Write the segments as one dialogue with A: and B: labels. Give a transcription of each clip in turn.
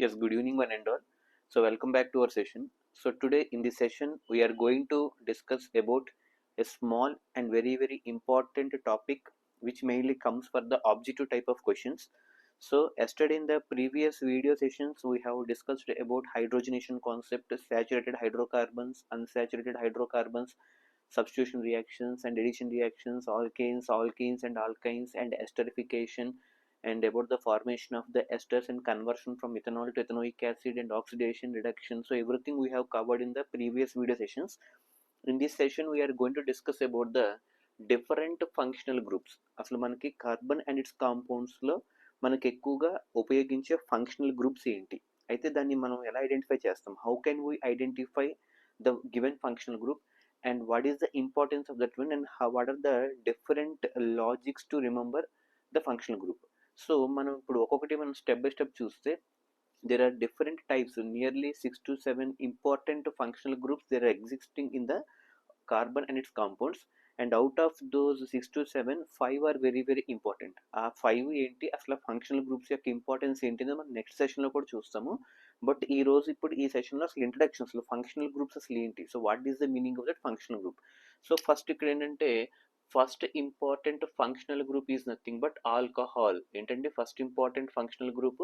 A: Yes, good evening, one and all. So, welcome back to our session. So, today in this session, we are going to discuss about a small and very important topic which mainly comes for the objective type of questions. So, yesterday in the previous video sessions, we have discussed about hydrogenation concept, saturated hydrocarbons, unsaturated hydrocarbons, substitution reactions and addition reactions, alkenes and alkynes, and esterification, and about the formation of the esters and conversion from ethanol to ethanoic acid and oxidation reduction. So everything we have covered in the previous video sessions. In this session we are going to discuss about the different functional groups. అసలు మనకి carbon and it's compounds లో మనకి ఎక్కువగా ఉపయోగించే functional groups ఏంటి, అయితే దాన్ని మనం ఎలా ఐడెంటిఫై చేస్తాం, how can we identify the given functional group, and what is the importance of that one, and what are the different logics to remember the functional group. So మనం ఇప్పుడు ఒక్కొక్కటి మనం స్టెప్ బై స్టెప్ చూస్తే there are different types, nearly 6 to 7 important functional groups that are existing in the carbon and its compounds, and out of those 6 to 7, 5 are very important. ఆ 5 ఏంటి, అసలు functional groups యొక్క importance ఏంటి మనం next సెషన్లో కూడా చూస్తాము. బట్ ఈ రోజు ఇప్పుడు ఈ సెషన్లో అసలు ఇంట్రడక్షన్, అసలు ఫంక్షనల్ గ్రూప్స్ అసలు ఏంటి, so what is the meaning of that functional group. So first ఇక్కడ ఏంటంటే first important functional group is nothing but alcohol. ఏంటంటే first important functional group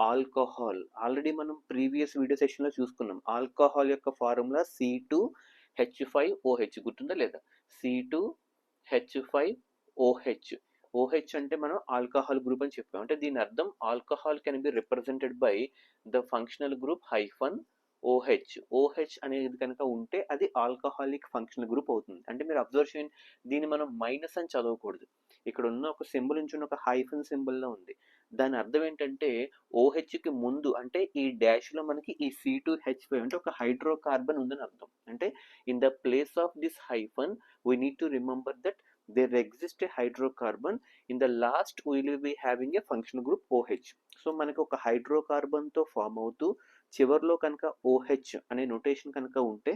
A: alcohol. Already మనం ప్రీవియస్ వీడియో సెషన్లో చూసుకున్నాం. ఆల్కహాల్ యొక్క ఫార్ములా C2H5OH, గుర్తుందా లేదా? C2H5OH. OH అంటే మనం ఆల్కహాల్ గ్రూప్ అని చెప్పాం. అంటే దీని అర్థం alcohol can be represented by the functional group -OH. OH అనేది కనుక ఉంటే అది ఆల్కహాలిక్ ఫంక్షనల్ గ్రూప్ అవుతుంది. అంటే మీరు అబ్జర్వ్ చేయండి, దీన్ని మనం మైనస్ అని చదవకూడదు. ఇక్కడ ఉన్న ఒక సింబల్ నుంచి ఒక హైఫన్ సింబల్లో ఉంది. దాని అర్థం ఏంటంటే ఓహెచ్కి ముందు అంటే ఈ డాష్లో మనకి ఈ C2H5 అంటే ఒక హైడ్రోకార్బన్ ఉందని అర్థం. అంటే in the place of this hyphen we need to remember that there exists a hydrocarbon. In the last we will be having a functional group OH. So మనకి ఒక హైడ్రోకార్బన్తో ఫామ్ అవుతూ చివరిలో కనుక OH అనే నొటేషన్ కనుక ఉంటే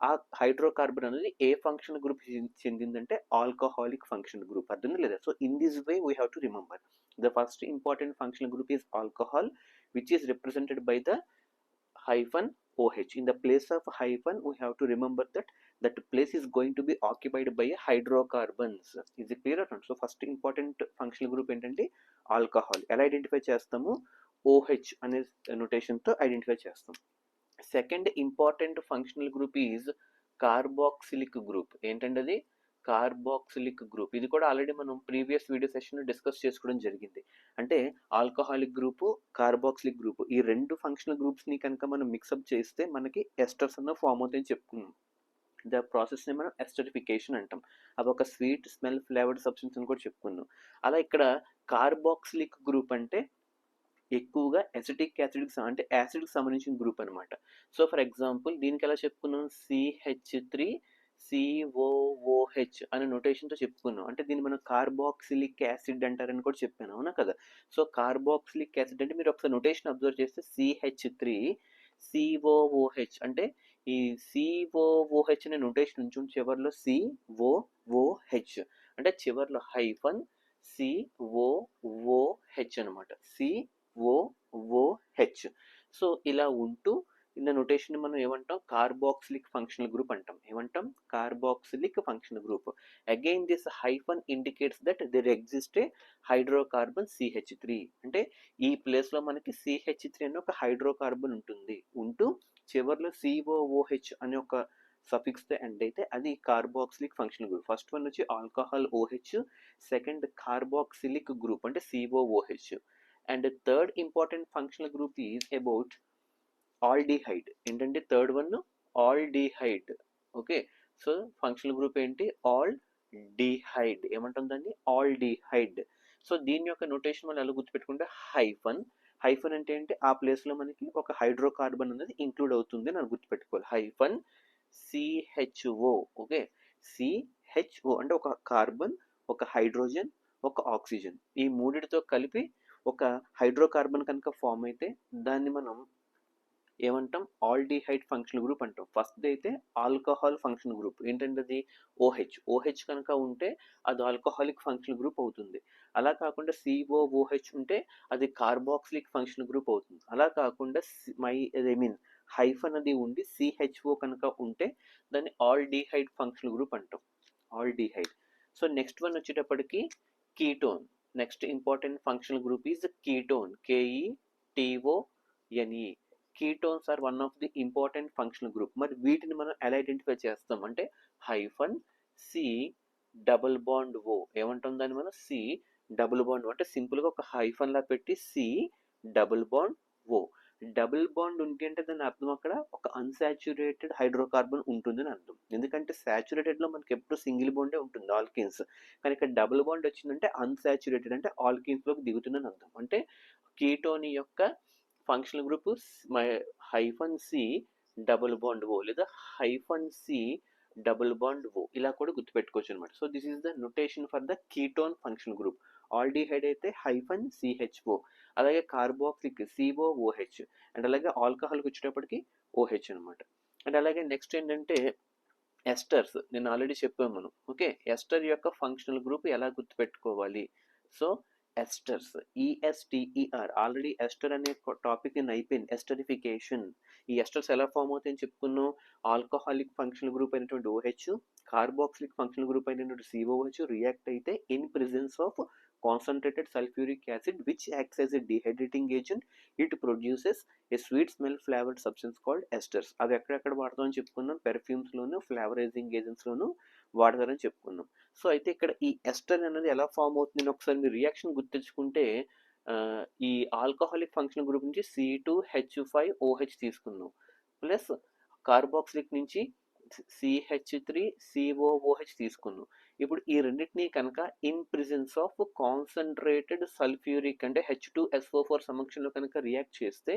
A: ఆ హైడ్రోకార్బన్ అనేది ఏ ఫంక్షనల్ గ్రూప్ చెందిందంటే ఆల్కహాలిక్ ఫంక్షనల్ గ్రూప్. అర్థం లేదా? So in this way we have to remember the first important functional group is alcohol, which is represented by the hyphen OH. In the place of hyphen we have to remember that that place is going to be occupied by hydrocarbons. Is it clear or not? So first important functional group ఏంటంటే alcohol. ఎలా identify చేస్తాము? OH అనే నొటేషన్తో identify చేస్తాం. Second important functional group is carboxylic group. ఏంటంటే అది carboxylic group. ఇది కూడా already మనం ప్రీవియస్ వీడియో సెషన్లో డిస్కస్ చేసుకోవడం జరిగింది. అంటే ఆల్కహాలిక్ గ్రూపు, కార్బాక్సిలిక్ గ్రూపు, ఈ రెండు ఫంక్షనల్ గ్రూప్స్ని కనుక మనం మిక్సప్ చేస్తే మనకి ఎస్టర్స్ అన్న ఫామ్ అవుతాయని చెప్పుకున్నాం. ద ప్రాసెస్ని మనం ఎస్టరిఫికేషన్ అంటాం. అవి ఒక స్వీట్ స్మెల్ ఫ్లేవర్డ్ సబ్స్టెన్స్ అని కూడా చెప్పుకున్నాం. అలా ఇక్కడ కార్బాక్సిలిక్ గ్రూప్ అంటే ఎక్కువగా ఎసిటిక్ యాసిడ్ అంటే యాసిడ్కి సంబంధించిన గ్రూప్ అనమాట. సో ఫర్ ఎగ్జాంపుల్ దీనికి ఎలా చెప్పుకున్నాం, CH3COOH అనే నొటేషన్తో చెప్పుకున్నాం. అంటే దీన్ని మనం కార్బాక్సిలిక్ యాసిడ్ అంటారని కూడా చెప్పాను, అవునా కదా? సో కార్బాక్సిలిక్ యాసిడ్ అంటే మీరు ఒకసారి నొటేషన్ అబ్జర్వ్ చేస్తే CH3COOH అంటే ఈ COOH అనే నొటేషన్ నుంచి చివరిలో COOH అంటే చివరిలో హైఫన్ COOH అనమాట. COOH. సో ఇలా ఉంటూ ఇన్ ద నొటేషన్ మనం ఏమంటాం, కార్బాక్సిలిక్ ఫంక్షనల్ గ్రూప్ అంటాం. ఏమంటాం? Carboxylic functional group. Again this hyphen indicates that there exist a hydrocarbon CH3. అంటే ఈ ప్లేస్లో మనకి CH3 అనే ఒక హైడ్రోకార్బన్ ఉంటుంది. ఉంటూ చివరిలో COOH అనే ఒక సఫిక్స్తో ఎండ్ అయితే అది carboxylic functional group. First one వచ్చి alcohol OH, second carboxylic group అంటే COOH. And third important functional group is about aldehyde. ఏంటంటే third one aldehyde. Okay, so functional group ఏంటి? ఆల్డిహైడ్. ఏమంటాం దాన్ని? ఆల్డిహైడ్. సో దీని యొక్క నొటేషన్ మనం ఎలా గుర్తుపెట్టుకుంటే హైఫన్. హైఫన్ అంటే ఏంటి? ఆ ప్లేస్లో మనకి ఒక హైడ్రోకార్బన్ అనేది ఇంక్లూడ్ అవుతుంది అని గుర్తుపెట్టుకోవాలి. Hyphen CHO. ఓకే, CHO అంటే ఒక కార్బన్, ఒక హైడ్రోజన్, ఒక ఆక్సిజన్, ఈ మూడిటితో కలిపి ఒక హైడ్రోకార్బన్ కనుక ఫామ్ అయితే దాన్ని మనం ఏమంటాం, ఆల్డిహైడ్ ఫంక్షనల్ గ్రూప్ అంటాం. ఫస్ట్ అయితే ఆల్కహాల్ ఫంక్షనల్ గ్రూప్ ఏంటంటే అది ఓహెచ్ కనుక ఉంటే అది ఆల్కహాలిక్ ఫంక్షనల్ గ్రూప్ అవుతుంది. అలా కాకుండా సిఓఓహెచ్ ఉంటే అది కార్బాక్సిలిక్ ఫంక్షనల్ గ్రూప్ అవుతుంది. అలా కాకుండా హైఫన్ అది ఉండి సిహెచ్ఓ కనుక ఉంటే దాన్ని ఆల్డిహైడ్ ఫంక్షనల్ గ్రూప్ అంటాం. ఆల్డిహైడ్. సో నెక్స్ట్ వన్ వచ్చేటప్పటికి ketone. Next important functional group is ketone. KETONE. Ketones are one of the important functional group. మరి వీటిని మనం ఎలా ఐడెంటిఫై చేస్తాం అంటే hyphen C double bond O. ఏమంటాం దాన్ని మనం, సి డబుల్ బాండ్ ఓ అంటే సింపుల్గా ఒక హైఫన్ లా పెట్టి C double bond O. Double bond ఉంటే అంటే దాని అర్థం అక్కడ ఒక అన్సాచురేటెడ్ హైడ్రోకార్బన్ ఉంటుందని అర్థం. ఎందుకంటే సాచురేటెడ్లో మనకి ఎప్పుడు సింగిల్ బాండే ఉంటుంది ఆల్కిన్స్, కానీ ఇక్కడ డబుల్ బాండ్ వచ్చిందంటే అన్సాచురేటెడ్ అంటే ఆల్కిన్స్లోకి దిగుతుందని అర్థం. అంటే కీటోన్ యొక్క functional group hyphen C double bond O లేదా hyphen C double bond O, ఇలా కూడా గుర్తుపెట్టుకోవచ్చు అనమాట. So this is the notation for the ketone functional group. Aldehyde అయితే హైఫన్ సిహెచ్ఓ, అలాగే కార్బాక్సిలిక్ సిఓఓహెచ్, అండ్ అలాగే ఆల్కహాల్కి వచ్చేటప్పటికి ఓహెచ్ అనమాట. అండ్ అలాగే నెక్స్ట్ ఏంటంటే ఎస్టర్స్. నేను ఆల్రెడీ చెప్పాను మనం. ఓకే, ఎస్టర్ యొక్క ఫంక్షనల్ గ్రూప్ ఎలా గుర్తుపెట్టుకోవాలి. So esters, E S T E R. Already ester అనే టాపిక్ నేను అయిపోయింది, ఎస్టరిఫికేషన్. ఈ ఎస్టర్స్ ఎలా ఫామ్ అవుతాయని చెప్పుకున్నాం. ఆల్కహాలిక్ ఫంక్షనల్ గ్రూప్ అయినటువంటి ఓహెచ్ కార్బాక్సిలిక్ ఫంక్షనల్ గ్రూప్ అయినటువంటి సిఓహెచ్ రియాక్ట్ అయితే in presence of concentrated sulfuric acid which acts as a dehydrating agent. It produces a sweet smell flavored substance called esters. అవి ఎక్కడెక్కడ వాడతామని చెప్పుకున్నాం, పెర్ఫ్యూమ్స్లోను ఫ్లేవరైజింగ్ ఏజెంట్స్లోను వాడతారని చెప్పుకున్నాం. సో అయితే ఇక్కడ ఈ ఎస్టర్ అనేది ఎలా ఫామ్ అవుతుంది ఒకసారి మీరు రియాక్షన్ గుర్తించుకుంటే ఈ ఆల్కహాలిక్ ఫంక్షన్ గ్రూప్ నుంచి C2H5OH తీసుకున్నాం, ప్లస్ కార్బాక్సిలిక్ నుంచి CH3COOH తీసుకున్నాం. ఇప్పుడు ఈ రెండింటినీ కనుక in presence of concentrated sulphuric అంటే H2SO4 సమక్షంలో కనుక రియాక్ట్ చేస్తే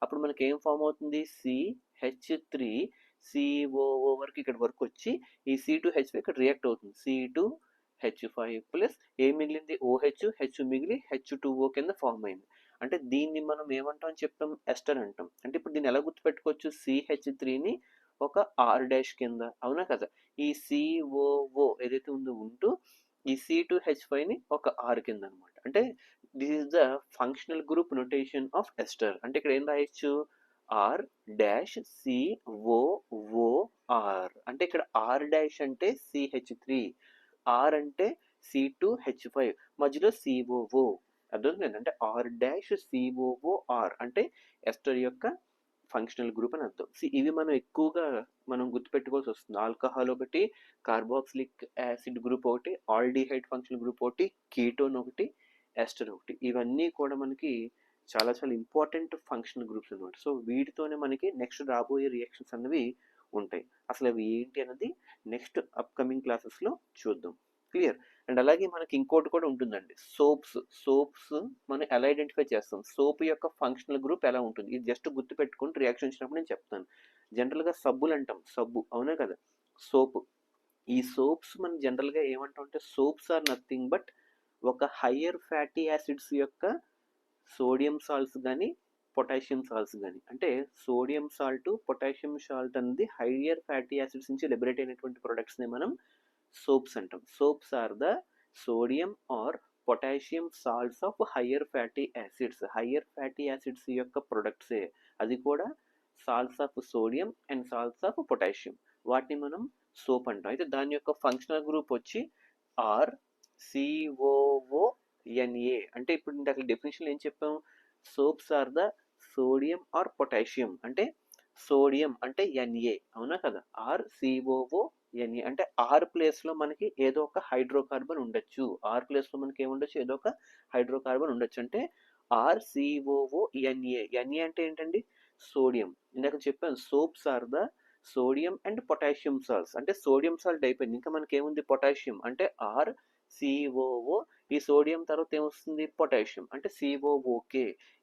A: అప్పుడు మనకి ఏం ఫామ్ అవుతుంది, CH3COO వరకు ఇక్కడ వరకు వచ్చి ఈ C2H5 ఇక్కడ రియాక్ట్ అవుతుంది. C2H5 ప్లస్ ఏ మిగిలింది, OH, H మిగిలి H2O కింద ఫామ్ అయింది. అంటే దీన్ని మనం ఏమంటాం అని చెప్తాం, ఎస్టర్ అంటాం. అంటే ఇప్పుడు దీన్ని ఎలా గుర్తుపెట్టుకోవచ్చు, CH3ని ఒక R డాష్ కింద, అవునా కదా, ఈ COO ఏదైతే ఉంటూ ఈ C2H5ని ఒక R కింద అనమాట. అంటే this is the functional group notation of ester. అంటే ఇక్కడ ఏం రాయొచ్చు, R డాష్ COOR. అంటే ఇక్కడ R డాష్ అంటే CH3, R అంటే C2H5, మధ్యలో COO. అర్థమవుతుంది, అంటే R డాష్ COOR అంటే ఎస్టర్ యొక్క ఫంక్షనల్ గ్రూప్ అని అర్థం. ఇవి మనం ఎక్కువగా గుర్తుపెట్టుకోవాల్సి వస్తుంది. ఆల్కహాల్ ఒకటి, కార్బాక్సిలిక్ యాసిడ్ గ్రూప్ ఒకటి, ఆల్డిహైడ్ ఫంక్షనల్ గ్రూప్ ఒకటి, కీటోన్ ఒకటి, ఎస్టర్ ఒకటి. ఇవన్నీ కూడా మనకి చాలా చాలా ఇంపార్టెంట్ ఫంక్షనల్ గ్రూప్స్ అనమాట. సో వీటితోనే మనకి నెక్స్ట్ రాబోయే రియాక్షన్స్ అనేవి ఉంటాయి. అసలు అవి ఏంటి అన్నది నెక్స్ట్ అప్కమింగ్ క్లాసెస్లో చూద్దాం. క్లియర్. అండ్ అలాగే మనకి ఇంకోటి కూడా ఉంటుందండి, సోప్స్ మనం ఎలా ఐడెంటిఫై చేస్తాం, సోప్ యొక్క ఫంక్షనల్ గ్రూప్ ఎలా ఉంటుంది, ఇది జస్ట్ గుర్తుపెట్టుకుని రియాక్షన్ ఇచ్చినప్పుడు నేను చెప్తాను. జనరల్గా సబ్బులు అంటాం, సబ్బు, అవునా కదా, సోప్. ఈ సోప్స్ మనం జనరల్గా ఏమంటాం అంటే సోప్స్ ఆర్ నథింగ్ బట్ ఒక హయ్యర్ ఫ్యాటీ యాసిడ్స్ యొక్క సోడియం సాల్ట్స్ కానీ పొటాషియం సాల్ట్స్ కానీ. అంటే సోడియం సాల్ట్, పొటాషియం సాల్ట్ అనేది హయ్యర్ ఫ్యాటీ యాసిడ్స్ నుంచి లిబరేట్ అయినటువంటి ప్రొడక్ట్స్ని మనం సోప్స్ అంటాం. Soaps are the sodium or potassium salts of higher fatty acids. Higher fatty acids యొక్క ప్రొడక్ట్సే, అది కూడా salts of sodium and salts of potassium, వాటిని మనం సోప్ అంటాం. అయితే దాని యొక్క ఫంక్షనల్ గ్రూప్ వచ్చి RCOONA. అంటే ఇప్పుడు ఇందాక డెఫినేషన్ ఏం చెప్పాం, soaps are the sodium or potassium, అంటే సోడియం అంటే Na, అవునా కదా, RCOONA అంటే R ప్లేస్లో మనకి ఏదో ఒక హైడ్రోకార్బన్ ఉండొచ్చు. R ప్లేస్లో మనకి ఏముండొచ్చు, ఏదో ఒక హైడ్రోకార్బన్ ఉండొచ్చు. అంటే RCOONA. Na అంటే ఏంటండి, సోడియం. ఇందాక చెప్పాను soaps are the sodium and potassium salts, అంటే సోడియం సాల్ట్ అయిపోయింది, ఇంకా మనకి ఏముంది, పొటాషియం, అంటే RCOO. ఈ సోడియం తర్వాత ఏమొస్తుంది, పొటాషియం, అంటే COOK.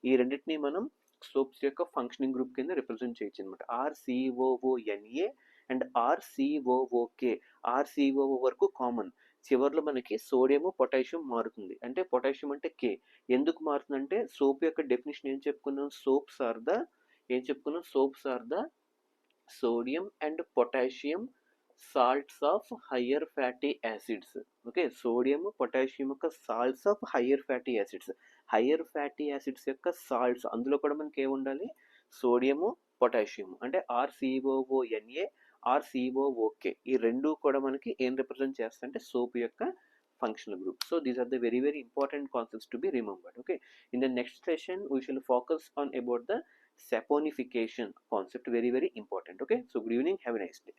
A: ఈ రెండింటిని మనం సోప్స్ యొక్క ఫంక్షనింగ్ గ్రూప్ కింద రిప్రజెంట్ చేయొచ్చు అనమాట. RCOONA and RCOOK. RCOO వరకు కామన్, చివరిలో మనకి సోడియం పొటాషియం మారుతుంది. అంటే పొటాషియం అంటే K. ఎందుకు మారుతుంది అంటే సోప్ యొక్క డెఫినేషన్ ఏం చెప్పుకున్నాం, సోప్స్ ఆర్ ద ఏం చెప్పుకున్నాం? Soaps are the sodium and potassium salts of higher fatty acids. Okay, sodium potassium యొక్క salts of higher fatty acids. Higher fatty acids యొక్క సాల్ట్స్, అందులో కూడా మనకి ఏముండాలి? సోడియము పొటాషియం, అంటే ఆర్సిఓఓఎన్ఏ ఆర్సిఓఓకే, ఈ రెండు కూడా మనకి ఏం రిప్రజెంట్ చేస్తాయంటే సోప్ యొక్క functional group. So these are the very very important concepts to be remembered. Okay, in the next session we shall focus on about the saponification concept, very very important. Okay, so good evening, have a nice day.